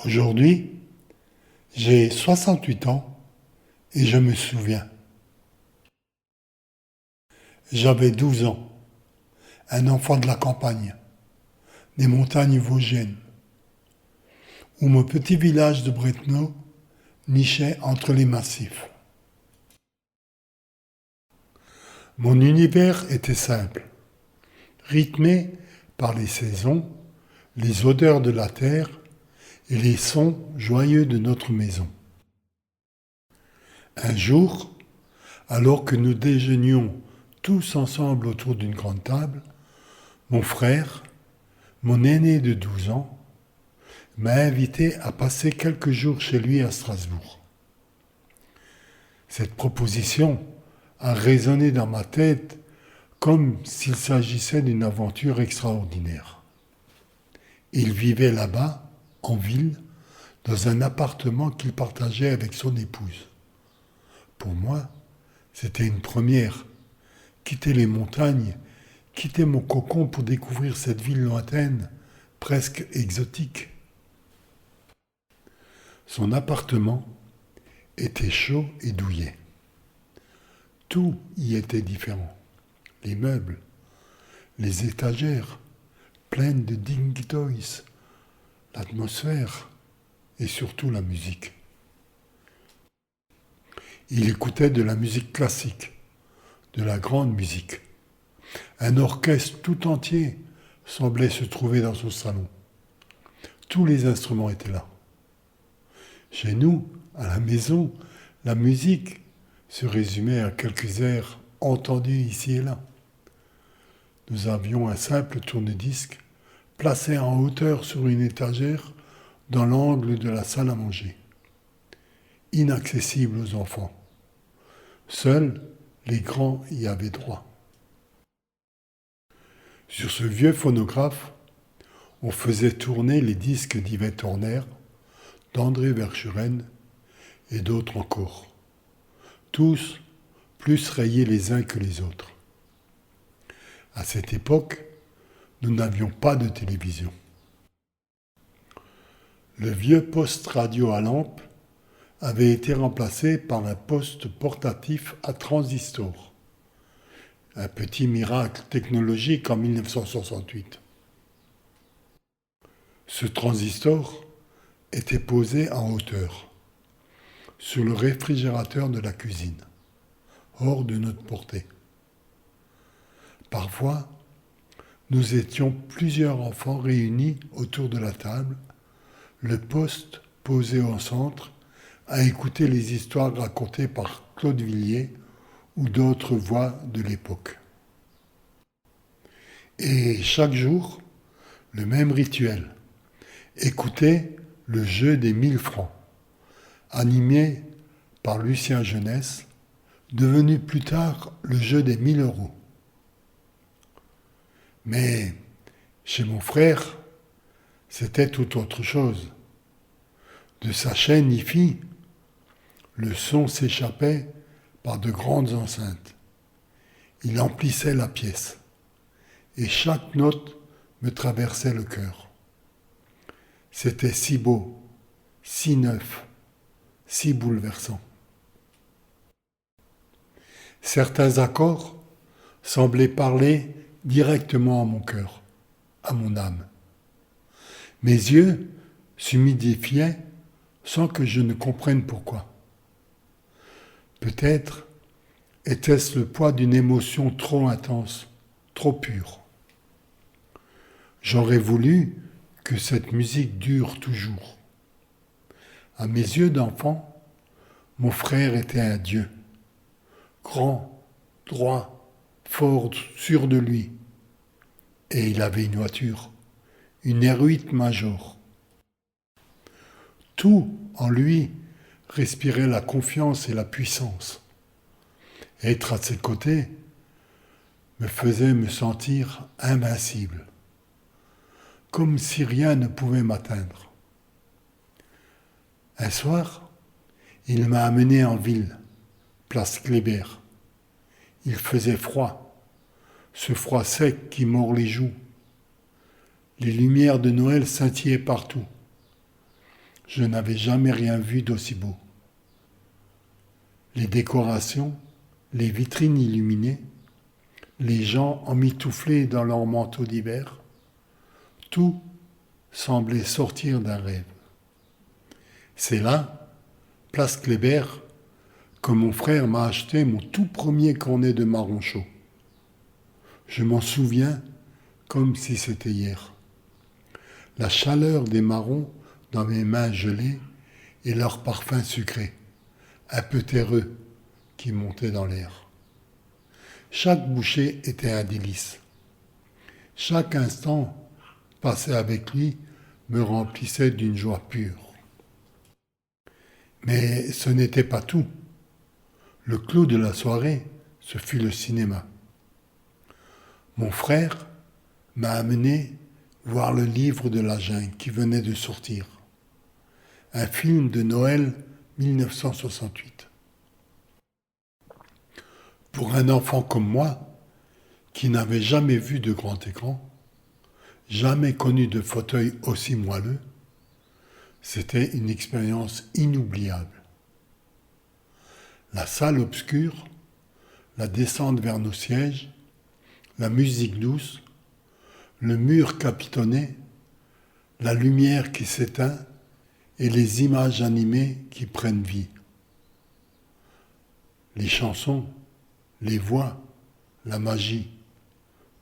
Aujourd'hui, j'ai 68 ans et je me souviens. J'avais 12 ans, un enfant de la campagne, des montagnes vosgiennes, où mon petit village de Bretno nichait entre les massifs. Mon univers était simple, rythmé par les saisons, les odeurs de la terre et les sons joyeux de notre maison. Un jour, alors que nous déjeunions tous ensemble autour d'une grande table, mon frère, mon aîné de 12 ans, m'a invité à passer quelques jours chez lui à Strasbourg. Cette proposition a résonné dans ma tête comme s'il s'agissait d'une aventure extraordinaire. Il vivait là-bas, en ville, dans un appartement qu'il partageait avec son épouse. Pour moi, c'était une première. Quitter les montagnes, quitter mon cocon pour découvrir cette ville lointaine, presque exotique. Son appartement était chaud et douillet. Tout y était différent. Les meubles, les étagères, pleines de ding toys, l'atmosphère et surtout la musique. Il écoutait de la musique classique, de la grande musique. Un orchestre tout entier semblait se trouver dans son salon. Tous les instruments étaient là. Chez nous, à la maison, la musique se résumait à quelques airs entendus ici et là. Nous avions un simple tourne-disque placé en hauteur sur une étagère dans l'angle de la salle à manger. Inaccessible aux enfants. Seuls les grands y avaient droit. Sur ce vieux phonographe, on faisait tourner les disques d'Yvette Horner, d'André Verschuren et d'autres encore. Tous plus rayés les uns que les autres. À cette époque, nous n'avions pas de télévision. Le vieux poste radio à lampe avait été remplacé par un poste portatif à transistor. Un petit miracle technologique en 1968. Ce transistor était posé en hauteur, sur le réfrigérateur de la cuisine, hors de notre portée. Parfois, nous étions plusieurs enfants réunis autour de la table, le poste posé au centre, à écouter les histoires racontées par Claude Villiers ou d'autres voix de l'époque. Et chaque jour, le même rituel. Écouter le jeu des 1000 francs, animé par Lucien Jeunesse, devenu plus tard le jeu des 1000 euros. Mais chez mon frère, c'était tout autre chose. De sa chaîne hi-fi, le son s'échappait par de grandes enceintes. Il emplissait la pièce, et chaque note me traversait le cœur. C'était si beau, si neuf, si bouleversant. Certains accords semblaient parler directement à mon cœur, à mon âme. Mes yeux s'humidifiaient sans que je ne comprenne pourquoi. Peut-être était-ce le poids d'une émotion trop intense, trop pure. J'aurais voulu que cette musique dure toujours. À mes yeux d'enfant, mon frère était un dieu. Grand, droit, fort, sûr de lui. Et il avait une voiture, une R8 Major. Tout en lui respirait la confiance et la puissance. Être à ses côtés me faisait me sentir invincible, comme si rien ne pouvait m'atteindre. Un soir, il m'a amené en ville, place Kléber. Il faisait froid, ce froid sec qui mord les joues. Les lumières de Noël scintillaient partout. Je n'avais jamais rien vu d'aussi beau. Les décorations, les vitrines illuminées, les gens emmitouflés dans leurs manteaux d'hiver, tout semblait sortir d'un rêve. C'est là, place Kléber, que mon frère m'a acheté mon tout premier cornet de marron chaud. Je m'en souviens comme si c'était hier. La chaleur des marrons dans mes mains gelées et leur parfum sucré, un peu terreux, qui montait dans l'air. Chaque bouchée était un délice. Chaque instant passé avec lui me remplissait d'une joie pure. Mais ce n'était pas tout. Le clou de la soirée, ce fut le cinéma. Mon frère m'a amené voir le livre de la jungle qui venait de sortir. Un film de Noël 1968. Pour un enfant comme moi, qui n'avait jamais vu de grand écran, jamais connu de fauteuil aussi moelleux, c'était une expérience inoubliable. La salle obscure, la descente vers nos sièges, la musique douce, le mur capitonné, la lumière qui s'éteint et les images animées qui prennent vie. Les chansons, les voix, la magie,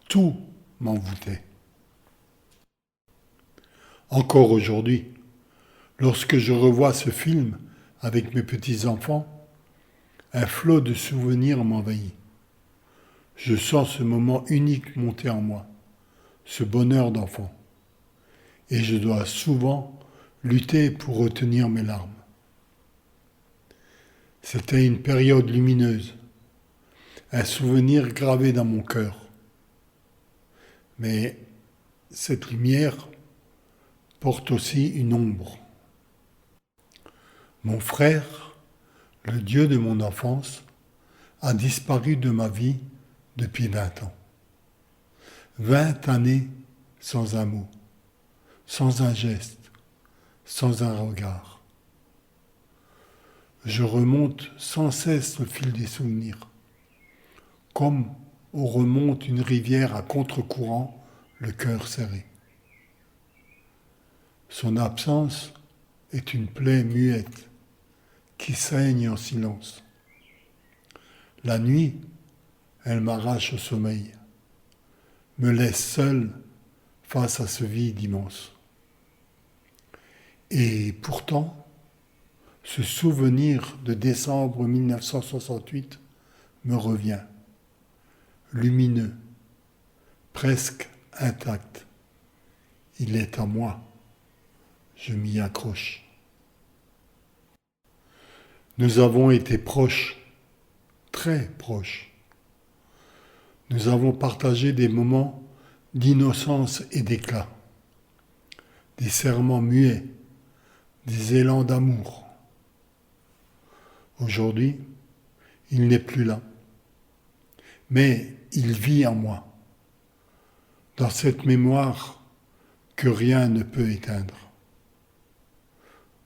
tout m'envoûtait. Encore aujourd'hui, lorsque je revois ce film avec mes petits-enfants, un flot de souvenirs m'envahit. Je sens ce moment unique monter en moi, ce bonheur d'enfant. Et je dois souvent lutter pour retenir mes larmes. C'était une période lumineuse, un souvenir gravé dans mon cœur. Mais cette lumière porte aussi une ombre. Mon frère, le Dieu de mon enfance, a disparu de ma vie depuis 20 ans. 20 années sans un mot, sans un geste, sans un regard. Je remonte sans cesse le fil des souvenirs, comme on remonte une rivière à contre-courant, le cœur serré. Son absence est une plaie muette qui saigne en silence. La nuit, elle m'arrache au sommeil, me laisse seul face à ce vide immense. Et pourtant, ce souvenir de décembre 1968 me revient, lumineux, presque intact. Il est à moi, je m'y accroche. Nous avons été proches, très proches. Nous avons partagé des moments d'innocence et d'éclat, des serments muets, des élans d'amour. Aujourd'hui, il n'est plus là, mais il vit en moi, dans cette mémoire que rien ne peut éteindre.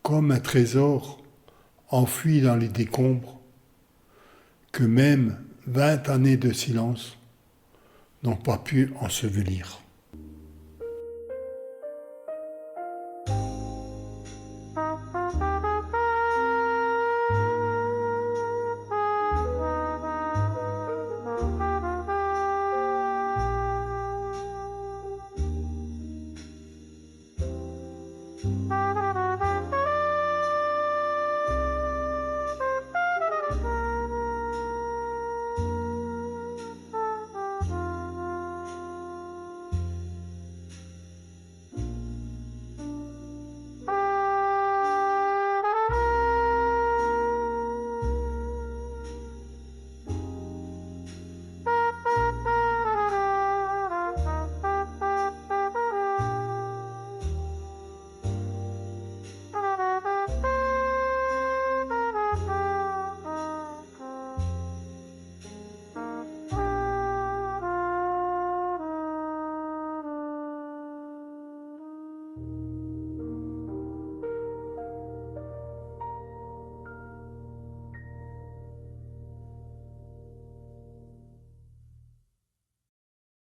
Comme un trésor enfoui dans les décombres, que même 20 années de silence n'ont pas pu ensevelir.